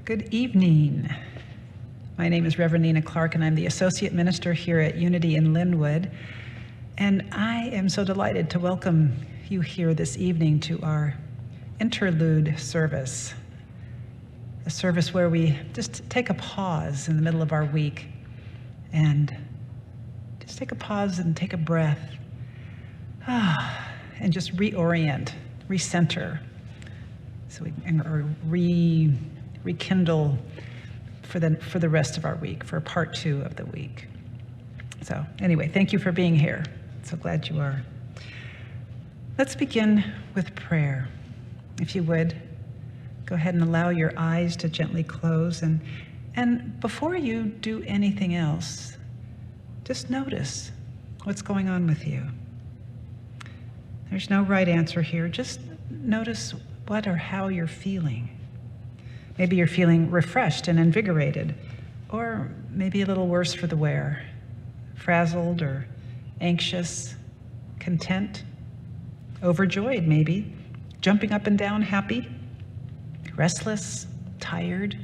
Good evening. My name is Reverend Nina Clark, and I'm the Associate Minister here at Unity in Lynnwood. And I am so delighted to welcome you here this evening to our Interlude service, a service where we just take a pause in the middle of our week and just take a pause and take a breath and just reorient, recenter, so we can rekindle for the rest of our week, for part 2 of the week. So anyway, thank you for being here. So glad you are. Let's begin with prayer. If you would, go ahead and allow your eyes to gently close. And before you do anything else, just notice what's going on with you. There's no right answer here. Just notice what or how you're feeling. Maybe you're feeling refreshed and invigorated, or maybe a little worse for the wear, frazzled or anxious, content, overjoyed maybe, jumping up and down happy, restless, tired,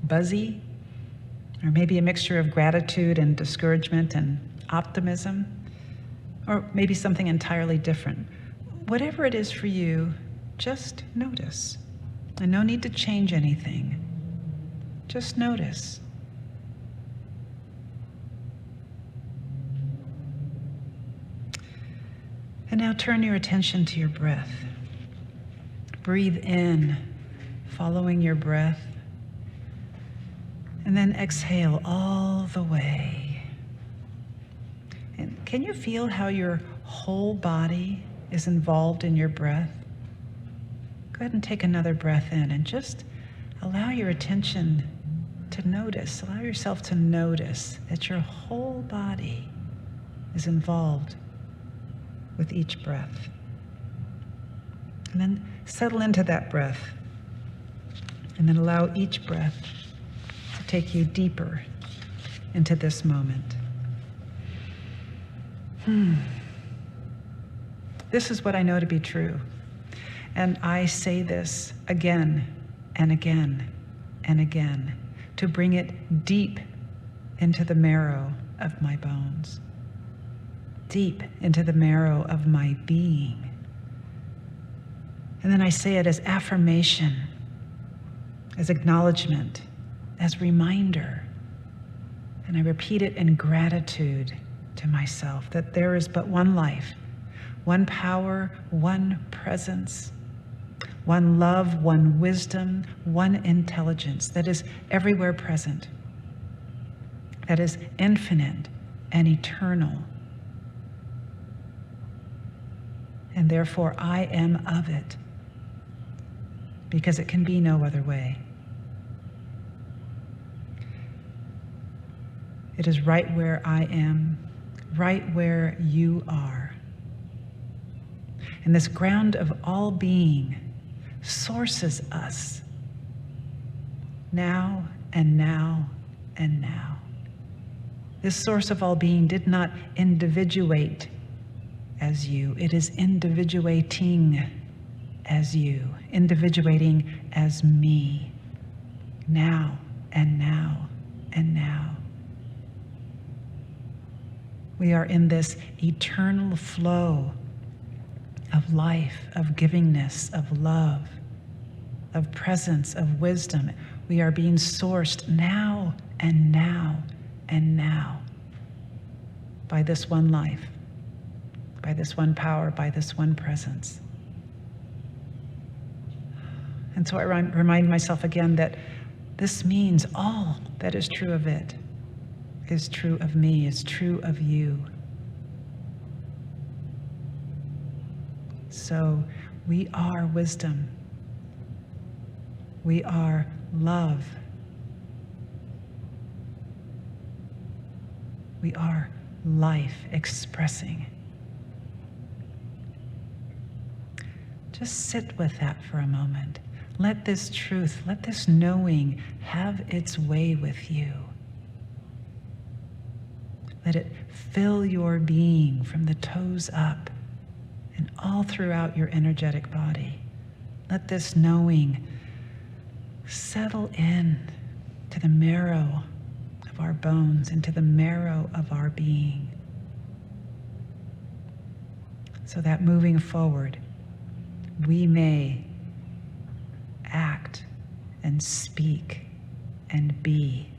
buzzy, or maybe a mixture of gratitude and discouragement and optimism, or maybe something entirely different. Whatever it is for you, just notice. And no need to change anything. Just notice. And now turn your attention to your breath. Breathe in, following your breath. And then exhale all the way. And can you feel how your whole body is involved in your breath? Go ahead and take another breath in and just allow your attention to notice, allow yourself to notice that your whole body is involved with each breath. And then settle into that breath, and then allow each breath to take you deeper into this moment. This is what I know to be true. And I say this again and again and again to bring it deep into the marrow of my bones, deep into the marrow of my being. And then I say it as affirmation, as acknowledgement, as reminder. And I repeat it in gratitude to myself that there is but one life, one power, one presence, one love, one wisdom, one intelligence that is everywhere present, that is infinite and eternal. And therefore I am of it, because it can be no other way. It is right where I am, right where you are. And this ground of all being sources us now and now and now. This source of all being did not individuate as you. It is individuating as you, individuating as me, now and now and now. We are in this eternal flow of life, of givingness, of love, of presence, of wisdom. We are being sourced now and now and now by this one life, by this one power, by this one presence. And so I remind myself again that this means all that is true of it is true of me, is true of you. So we are wisdom. We are love. We are life expressing. Just sit with that for a moment. Let this truth, let this knowing have its way with you. Let it fill your being from the toes up and all throughout your energetic body. Let this knowing settle in to the marrow of our bones, into the marrow of our being. So that moving forward, we may act and speak and be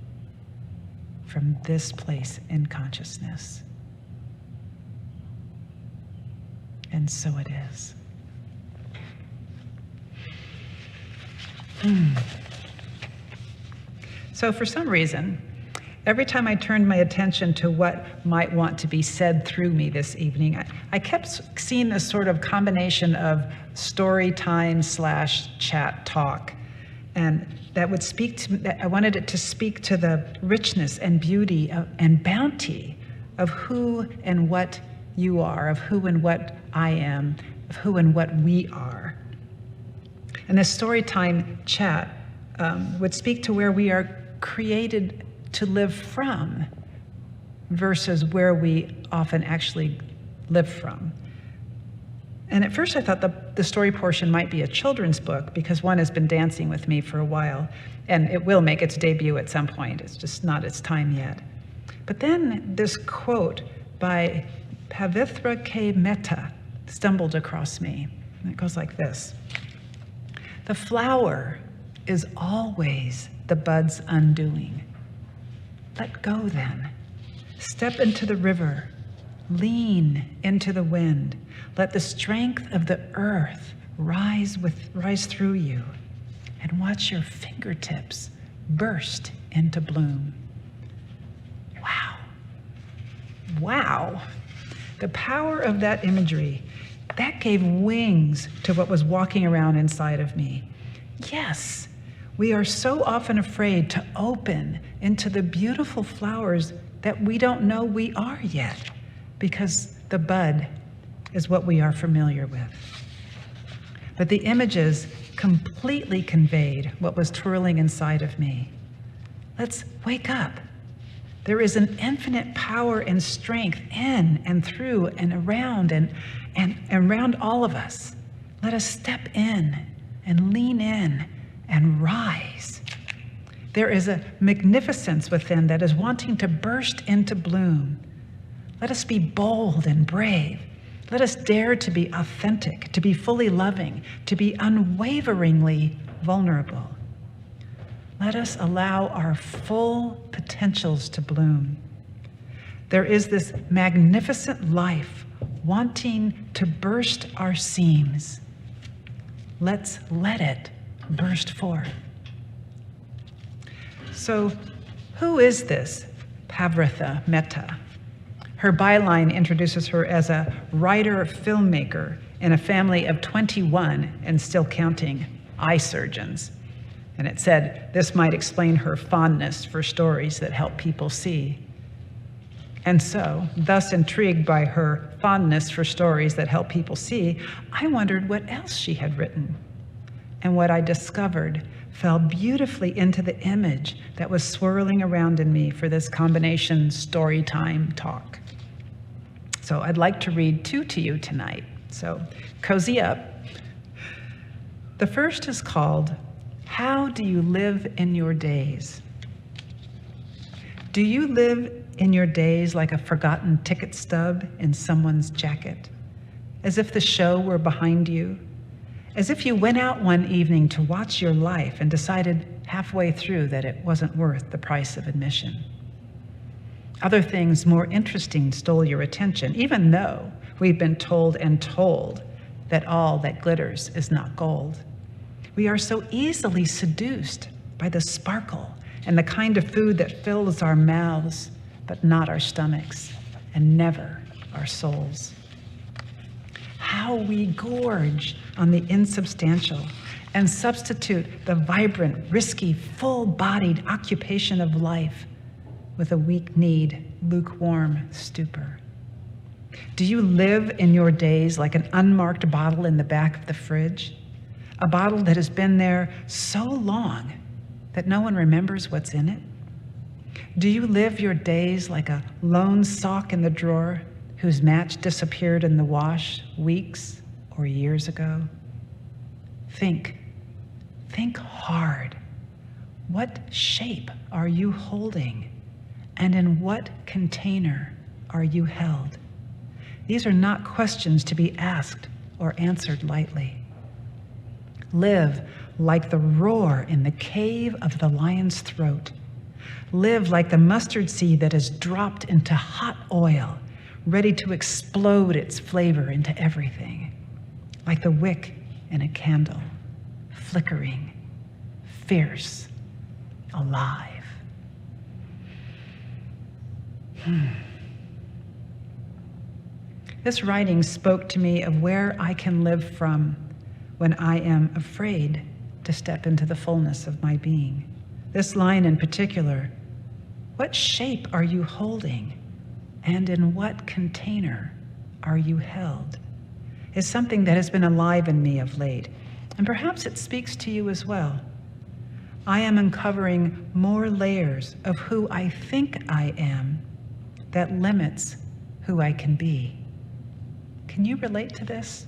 from this place in consciousness. And so it is. So for some reason, every time I turned my attention to what might want to be said through me this evening, I kept seeing this sort of combination of story time / chat talk. And that would speak to, I wanted it to speak to the richness and beauty and bounty of who and what you are, of who and what I am, of who and what we are. And this story time chat would speak to where we are created to live from versus where we often actually live from. And at first I thought the story portion might be a children's book because one has been dancing with me for a while, and it will make its debut at some point. It's just not its time yet. But then this quote by Pavritha Mehta stumbled across me. And it goes like this. The flower is always the bud's undoing. Let go then. Step into the river. Lean into the wind. Let the strength of the earth rise through you, and watch your fingertips burst into bloom. Wow. Wow. The power of that imagery, that gave wings to what was walking around inside of me. Yes, we are so often afraid to open into the beautiful flowers that we don't know we are yet, because the bud is what we are familiar with. But the images completely conveyed what was twirling inside of me. Let's wake up. There is an infinite power and strength in and through and around and around all of us. Let us step in and lean in and rise. There is a magnificence within that is wanting to burst into bloom. Let us be bold and brave. Let us dare to be authentic, to be fully loving, to be unwaveringly vulnerable. Let us allow our full potentials to bloom. There is this magnificent life wanting to burst our seams. Let's let it burst forth. So, who is this Pavritha Mehta? Her byline introduces her as a writer-filmmaker in a family of 21 and still counting eye surgeons. And it said this might explain her fondness for stories that help people see. And so, thus intrigued by her fondness for stories that help people see, I wondered what else she had written. And what I discovered fell beautifully into the image that was swirling around in me for this combination story time talk. So I'd like to read 2 to you tonight. So cozy up. The first is called, How Do You Live in Your Days? Do you live in your days like a forgotten ticket stub in someone's jacket? As if the show were behind you? As if you went out one evening to watch your life and decided halfway through that it wasn't worth the price of admission? Other things more interesting stole your attention, even though we've been told and told that all that glitters is not gold. We are so easily seduced by the sparkle and the kind of food that fills our mouths, but not our stomachs, and never our souls. How we gorge on the insubstantial and substitute the vibrant, risky, full-bodied occupation of life with a weak-kneed, lukewarm stupor. Do you live in your days like an unmarked bottle in the back of the fridge? A bottle that has been there so long that no one remembers what's in it? Do you live your days like a lone sock in the drawer whose match disappeared in the wash weeks or years ago? Think hard. What shape are you holding? And in what container are you held? These are not questions to be asked or answered lightly. Live like the roar in the cave of the lion's throat. Live like the mustard seed that is dropped into hot oil, ready to explode its flavor into everything. Like the wick in a candle, flickering, fierce, alive. This writing spoke to me of where I can live from when I am afraid to step into the fullness of my being. This line in particular, what shape are you holding, and in what container are you held, is something that has been alive in me of late, and perhaps it speaks to you as well. I am uncovering more layers of who I think I am that limits who I can be. Can you relate to this?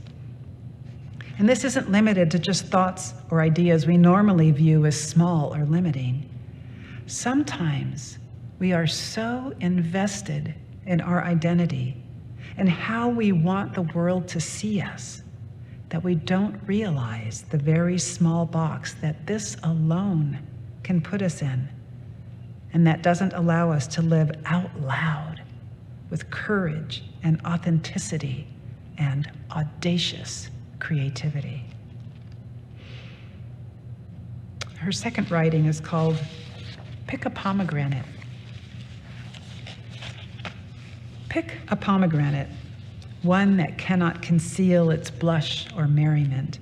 And this isn't limited to just thoughts or ideas we normally view as small or limiting. Sometimes we are so invested in our identity and how we want the world to see us that we don't realize the very small box that this alone can put us in, and that doesn't allow us to live out loud with courage and authenticity and audacious creativity. Her second writing is called Pick a Pomegranate. Pick a pomegranate, one that cannot conceal its blush or merriment,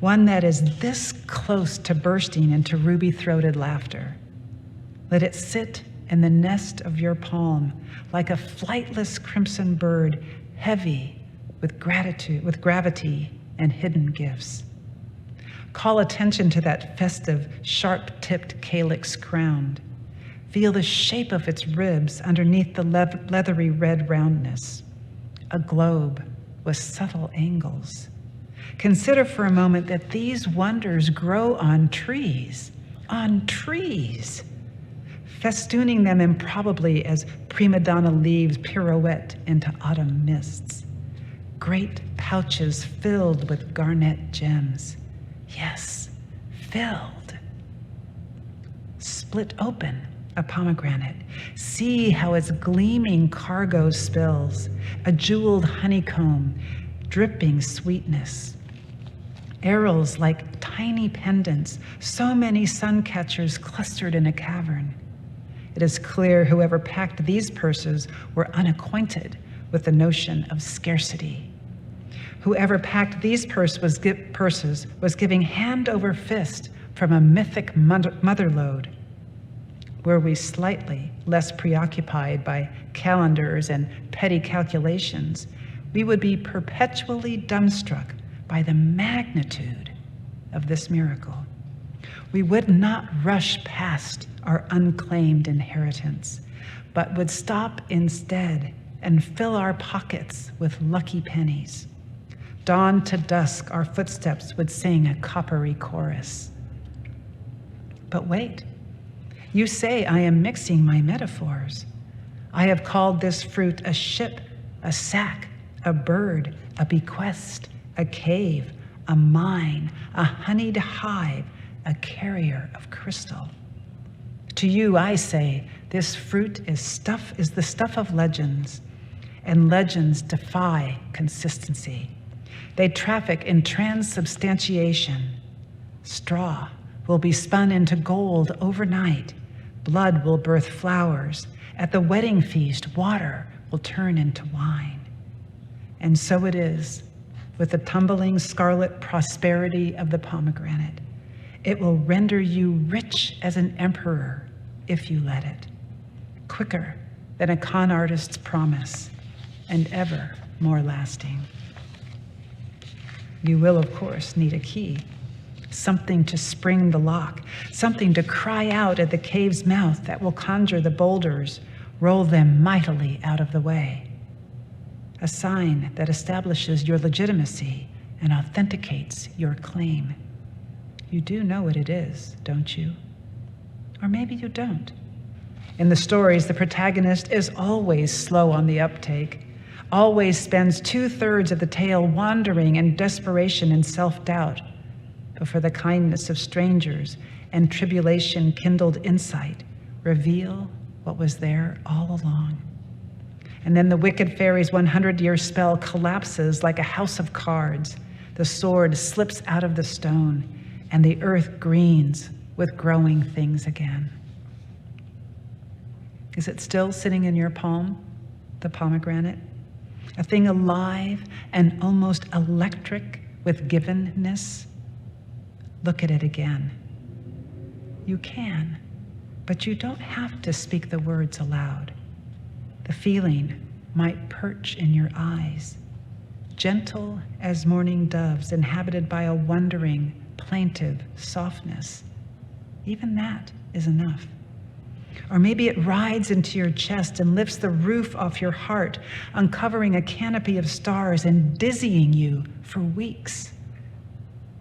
one that is this close to bursting into ruby-throated laughter. Let it sit in the nest of your palm like a flightless crimson bird, heavy with gravity and hidden gifts. Call attention to that festive, sharp-tipped calyx crown. Feel the shape of its ribs underneath the leathery red roundness. A globe with subtle angles. Consider for a moment that these wonders grow on trees, festooning them improbably as prima donna leaves pirouette into autumn mists. Great pouches filled with garnet gems. Yes, filled. Split open a pomegranate. See how its gleaming cargo spills, a jeweled honeycomb, dripping sweetness. Arils like tiny pendants, so many sun catchers clustered in a cavern. It is clear whoever packed these purses were unacquainted with the notion of scarcity. Whoever packed these purses was giving hand over fist from a mythic motherlode. Were we slightly less preoccupied by calendars and petty calculations, we would be perpetually dumbstruck by the magnitude of this miracle. We would not rush past our unclaimed inheritance, but would stop instead and fill our pockets with lucky pennies. Dawn to dusk, our footsteps would sing a coppery chorus. But wait, you say I am mixing my metaphors. I have called this fruit a ship, a sack, a bird, a bequest, a cave, a mine, a honeyed hive, a carrier of crystal. To you, I say, this fruit is the stuff of legends, and legends defy consistency. They traffic in transubstantiation. Straw will be spun into gold overnight. Blood will birth flowers. At the wedding feast, water will turn into wine. And so it is with the tumbling scarlet prosperity of the pomegranate. It will render you rich as an emperor if you let it, quicker than a con artist's promise, and ever more lasting. You will, of course, need a key something to spring the lock, something to cry out at the cave's mouth that will conjure the boulders, roll them mightily out of the way. A sign that establishes your legitimacy and authenticates your claim. You do know what it is, don't you? Or maybe you don't. In the stories, the protagonist is always slow on the uptake, always spends 2/3 of the tale wandering in desperation and self-doubt before the kindness of strangers and tribulation-kindled insight reveal what was there all along. And then the wicked fairy's 100-year spell collapses like a house of cards. The sword slips out of the stone, and the earth greens with growing things again. Is it still sitting in your palm, the pomegranate? A thing alive and almost electric with givenness? Look at it again. You can, but you don't have to speak the words aloud. The feeling might perch in your eyes, gentle as morning doves inhabited by a wondering, plaintive softness. Even that is enough. Or maybe it rides into your chest and lifts the roof off your heart, uncovering a canopy of stars and dizzying you for weeks.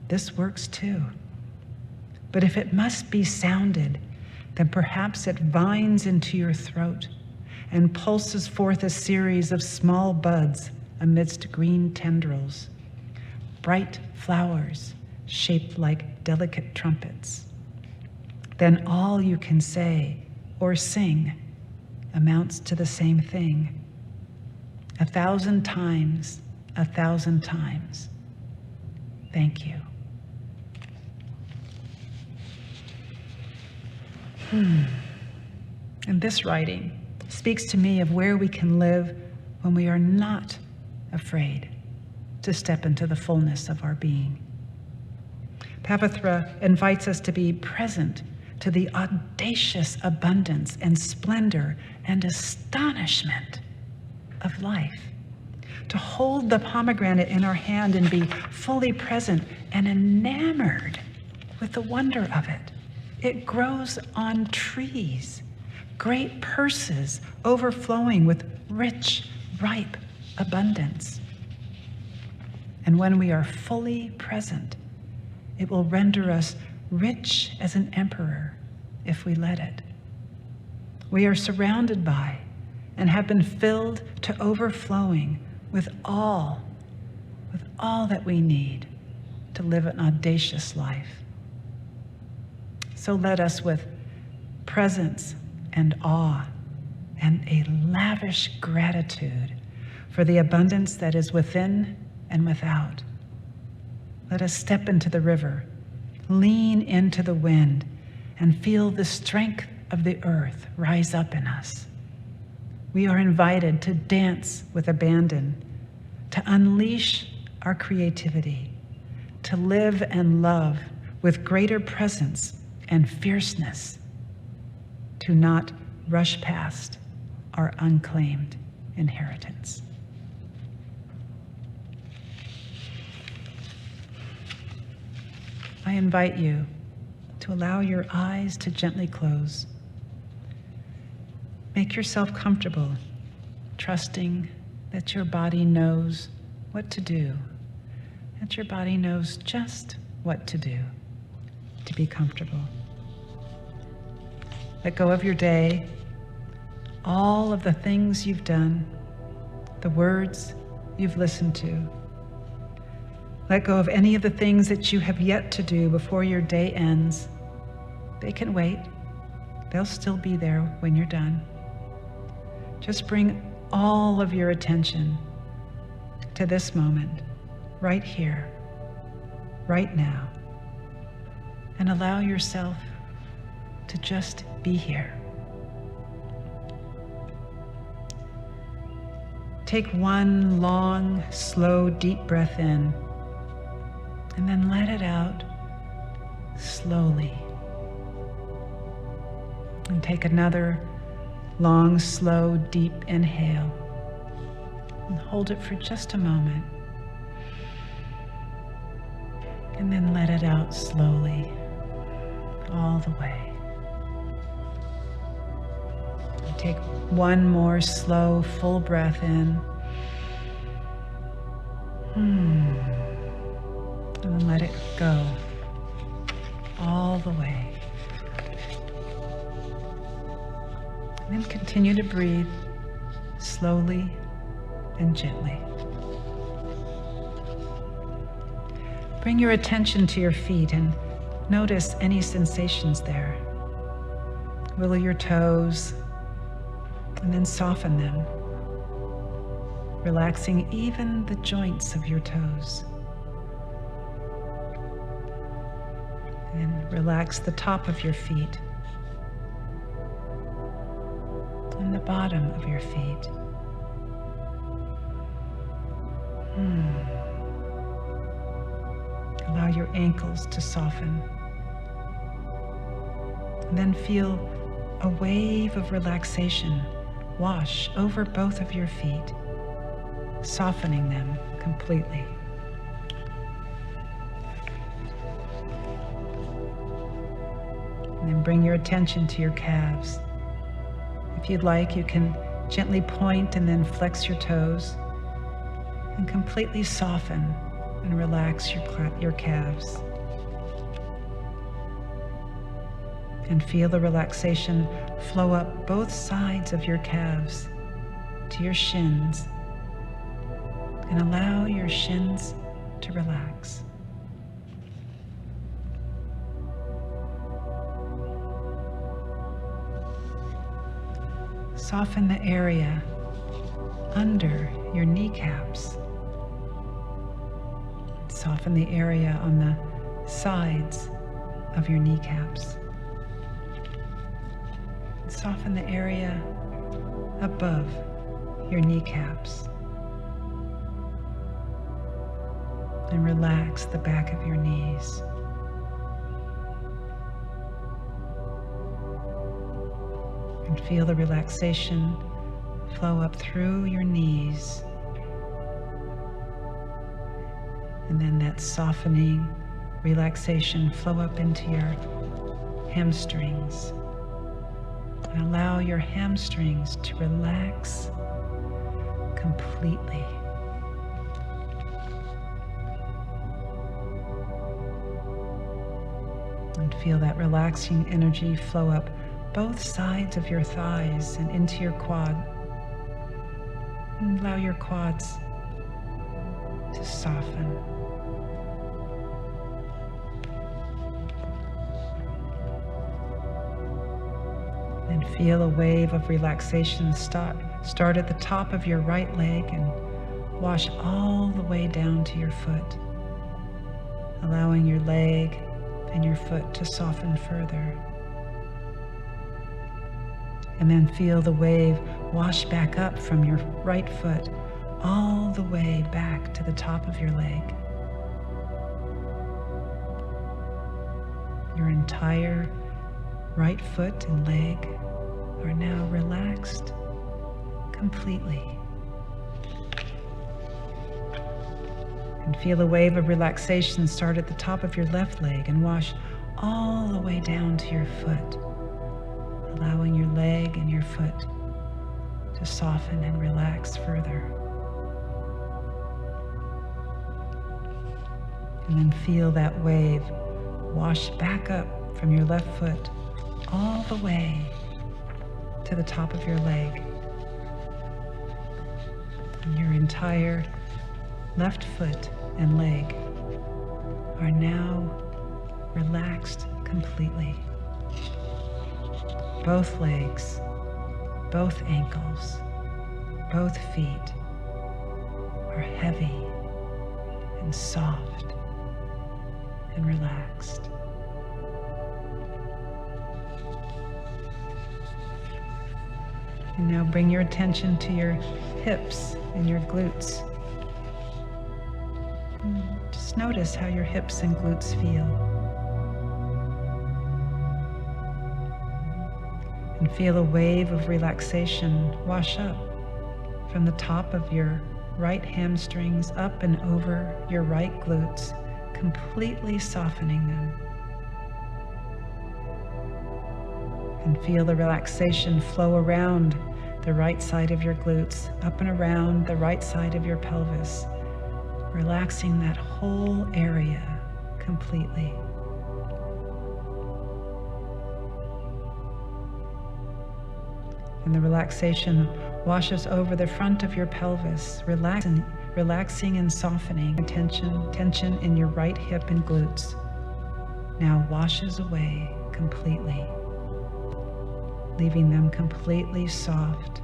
This works too. But if it must be sounded, then perhaps it vines into your throat and pulses forth a series of small buds amidst green tendrils, bright flowers shaped like delicate trumpets. Then all you can say or sing amounts to the same thing. 1,000 times, 1,000 times. Thank you. And this writing speaks to me of where we can live when we are not afraid to step into the fullness of our being. Pavritha invites us to be present to the audacious abundance and splendor and astonishment of life. To hold the pomegranate in our hand and be fully present and enamored with the wonder of it. It grows on trees, great purses overflowing with rich, ripe abundance. And when we are fully present, it will render us rich as an emperor if we let it. We are surrounded by and have been filled to overflowing with all that we need to live an audacious life. So let us, with presence and awe and a lavish gratitude for the abundance that is within and without, let us step into the river, lean into the wind, and feel the strength of the earth rise up in us. We are invited to dance with abandon, to unleash our creativity, to live and love with greater presence and fierceness, to not rush past our unclaimed inheritance. I invite you to allow your eyes to gently close. Make yourself comfortable, trusting that your body knows what to do, that your body knows just what to do to be comfortable. Let go of your day, all of the things you've done, the words you've listened to. Let go of any of the things that you have yet to do before your day ends. They can wait. They'll still be there when you're done. Just bring all of your attention to this moment, right here, right now, and allow yourself to just be here. Take one long, slow, deep breath in, and then let it out slowly. And take another long, slow, deep inhale. And hold it for just a moment. And then let it out slowly, all the way. And take one more slow, full breath in. And then let it go, all the way. And then continue to breathe slowly and gently. Bring your attention to your feet and notice any sensations there. Wiggle your toes and then soften them, relaxing even the joints of your toes. And relax the top of your feet and the bottom of your feet. Allow your ankles to soften. And then feel a wave of relaxation wash over both of your feet, softening them completely. And then bring your attention to your calves. If you'd like, you can gently point and then flex your toes and completely soften and relax your calves. And feel the relaxation flow up both sides of your calves to your shins, and allow your shins to relax. Soften the area under your kneecaps. Soften the area on the sides of your kneecaps. Soften the area above your kneecaps. And relax the back of your knees. And feel the relaxation flow up through your knees. And then that softening relaxation flow up into your hamstrings. And allow your hamstrings to relax completely. And feel that relaxing energy flow up both sides of your thighs and into your quad. And allow your quads to soften. And feel a wave of relaxation start at the top of your right leg and wash all the way down to your foot, allowing your leg and your foot to soften further. And then feel the wave wash back up from your right foot all the way back to the top of your leg. Your entire right foot and leg are now relaxed completely. And feel a wave of relaxation start at the top of your left leg and wash all the way down to your foot, allowing your leg and your foot to soften and relax further. And then feel that wave wash back up from your left foot all the way to the top of your leg. And your entire left foot and leg are now relaxed completely. Both legs, both ankles, both feet are heavy and soft and relaxed. And now bring your attention to your hips and your glutes. Just notice how your hips and glutes feel. And feel a wave of relaxation wash up from the top of your right hamstrings up and over your right glutes completely softening them. And feel the relaxation flow around the right side of your glutes, up and around the right side of your pelvis, relaxing that whole area completely. And the relaxation washes over the front of your pelvis, relaxing and softening tension in your right hip and glutes. Now washes away completely, leaving them completely soft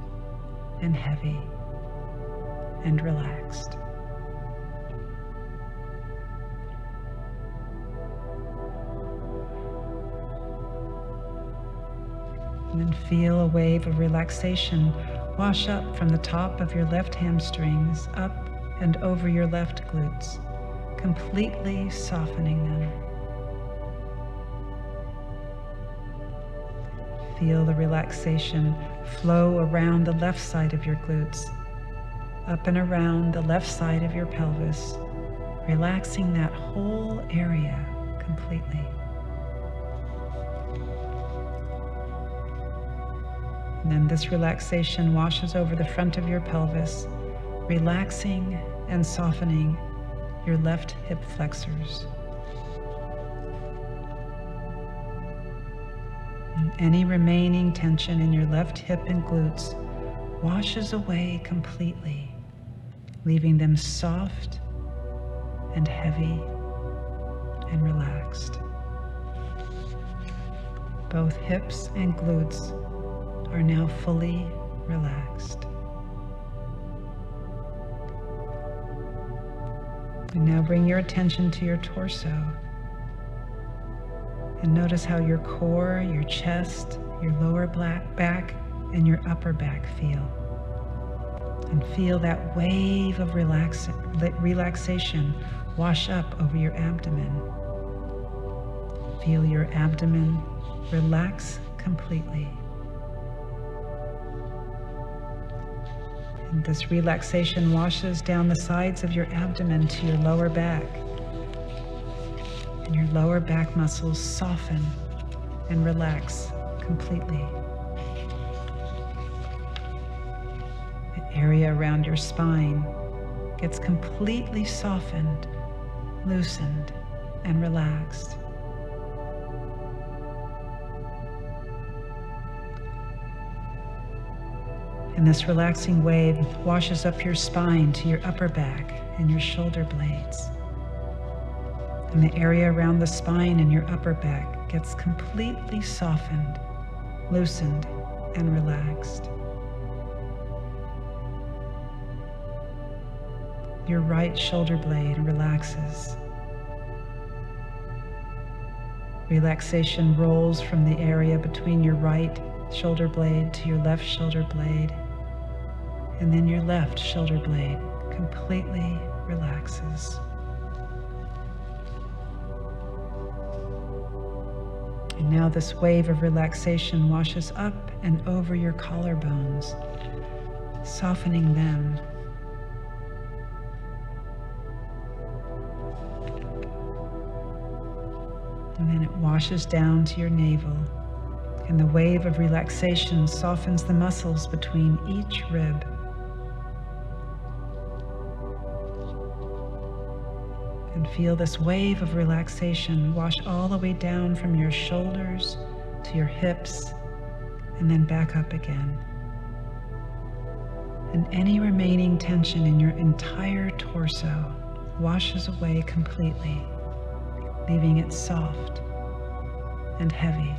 and heavy and relaxed. And then feel a wave of relaxation wash up from the top of your left hamstrings up and over your left glutes, completely softening them. Feel the relaxation flow around the left side of your glutes, up and around the left side of your pelvis, relaxing that whole area completely. And then this relaxation washes over the front of your pelvis, relaxing and softening your left hip flexors. And any remaining tension in your left hip and glutes washes away completely, leaving them soft and heavy and relaxed. Both hips and glutes are now fully relaxed. And now bring your attention to your torso and notice how your core, your chest, your lower back, and your upper back feel. And feel that wave of relaxation wash up over your abdomen. Feel your abdomen relax completely. And this relaxation washes down the sides of your abdomen to your lower back. And your lower back muscles soften and relax completely. The area around your spine gets completely softened, loosened, and relaxed. And this relaxing wave washes up your spine to your upper back and your shoulder blades. And the area around the spine and your upper back gets completely softened, loosened, and relaxed. Your right shoulder blade relaxes. Relaxation rolls from the area between your right shoulder blade to your left shoulder blade, and then your left shoulder blade completely relaxes. And now this wave of relaxation washes up and over your collarbones, softening them. And then it washes down to your navel, and the wave of relaxation softens the muscles between each rib. And feel this wave of relaxation wash all the way down from your shoulders to your hips and then back up again. And any remaining tension in your entire torso washes away completely, leaving it soft and heavy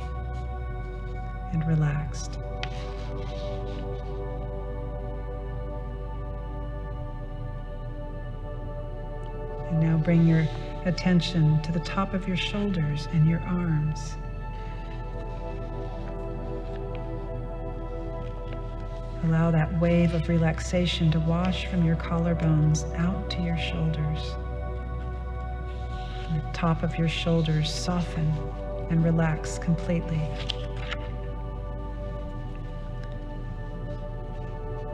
and relaxed. And now bring your attention to the top of your shoulders and your arms. Allow that wave of relaxation to wash from your collarbones out to your shoulders. And the top of your shoulders soften and relax completely.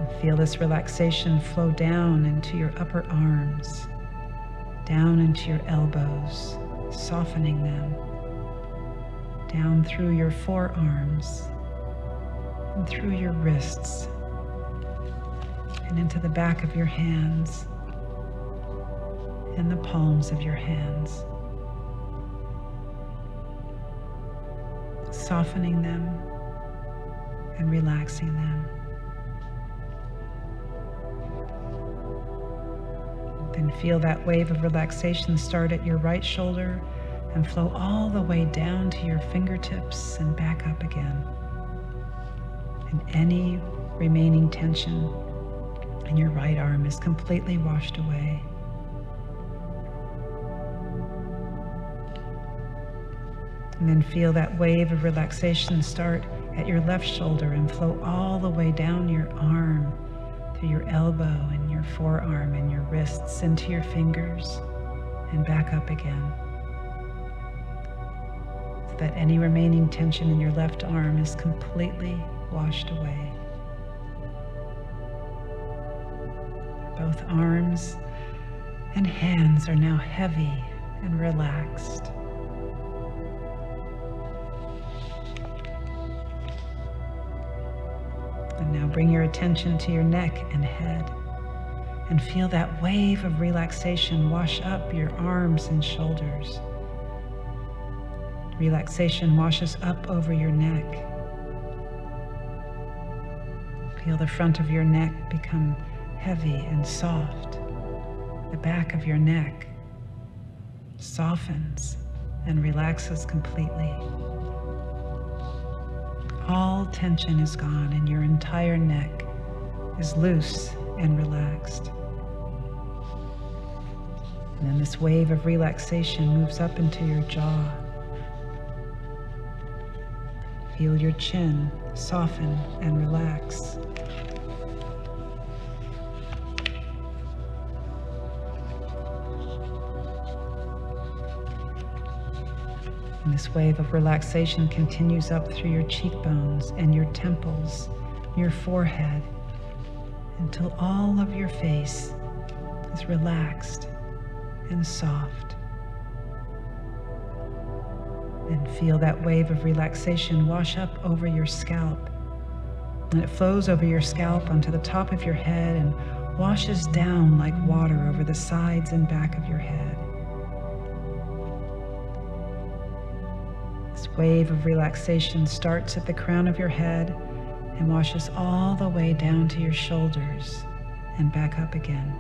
And feel this relaxation flow down into your upper arms. down into your elbows, softening them, down through your forearms and through your wrists and into the back of your hands and the palms of your hands, softening them and relaxing them. Then feel that wave of relaxation start at your right shoulder and flow all the way down to your fingertips and back up again. And any remaining tension in your right arm is completely washed away. And then feel that wave of relaxation start at your left shoulder and flow all the way down your arm, through your elbow and your forearm and your wrists into your fingers and back up again. So that any remaining tension in your left arm is completely washed away. Both arms and hands are now heavy and relaxed. And now bring your attention to your neck and head and feel that wave of relaxation wash up your arms and shoulders. Relaxation washes up over your neck. Feel the front of your neck become heavy and soft. The back of your neck softens and relaxes completely. All tension is gone and your entire neck is loose and relaxed. And then this wave of relaxation moves up into your jaw. Feel your chin soften and relax. And this wave of relaxation continues up through your cheekbones and your temples, your forehead, until all of your face is relaxed and soft. And feel that wave of relaxation wash up over your scalp. And it flows over your scalp onto the top of your head and washes down like water over the sides and back of your head. This wave of relaxation starts at the crown of your head and washes all the way down to your shoulders and back up again.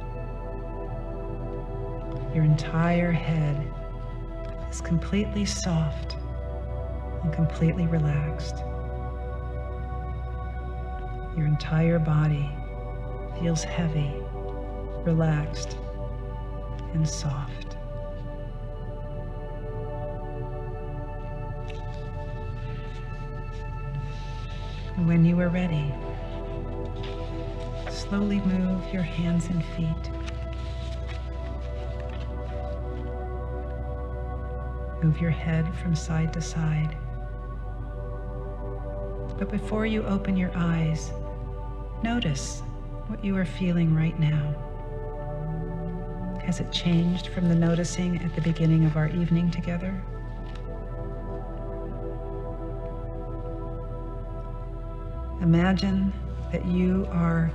Your entire head is completely soft and completely relaxed. Your entire body feels heavy, relaxed, and soft. And when you are ready, slowly move your hands and feet. Move your head from side to side. But before you open your eyes, notice what you are feeling right now. Has it changed from the noticing at the beginning of our evening together? Imagine that you are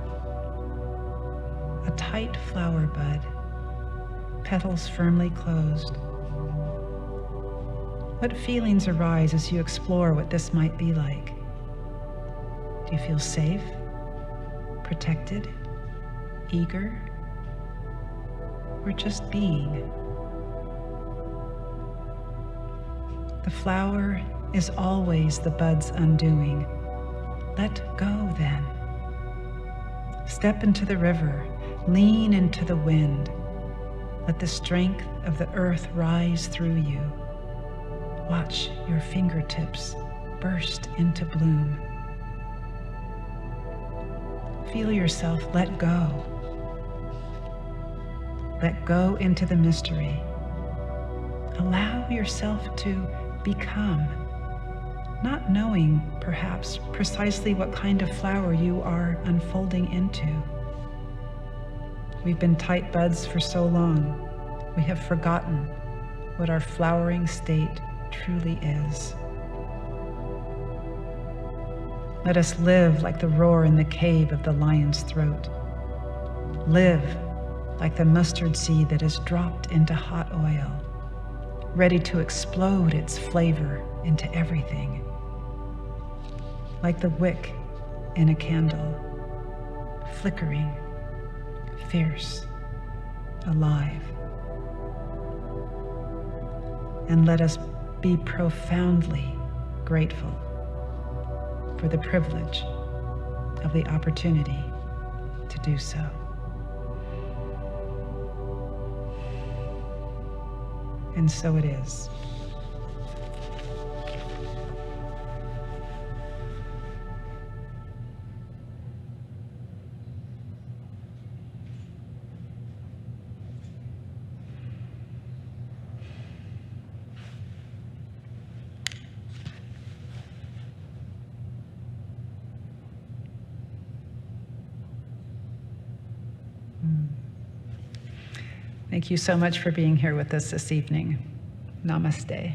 a tight flower bud, petals firmly closed. What feelings arise as you explore what this might be like? Do you feel safe, protected, eager, or just being? The flower is always the bud's undoing. Let go then. Step into the river, lean into the wind. Let the strength of the earth rise through you. Watch your fingertips burst into bloom. Feel yourself let go. Let go into the mystery. Allow yourself to become, not knowing perhaps precisely what kind of flower you are unfolding into. We've been tight buds for so long. we have forgotten what our flowering state truly is. Let us live like the roar in the cave of the lion's throat. Live like the mustard seed that is dropped into hot oil, ready to explode its flavor into everything. Like the wick in a candle, flickering, fierce, alive. And let us be profoundly grateful for the privilege of the opportunity to do so. And so it is. Thank you so much for being here with us this evening. Namaste.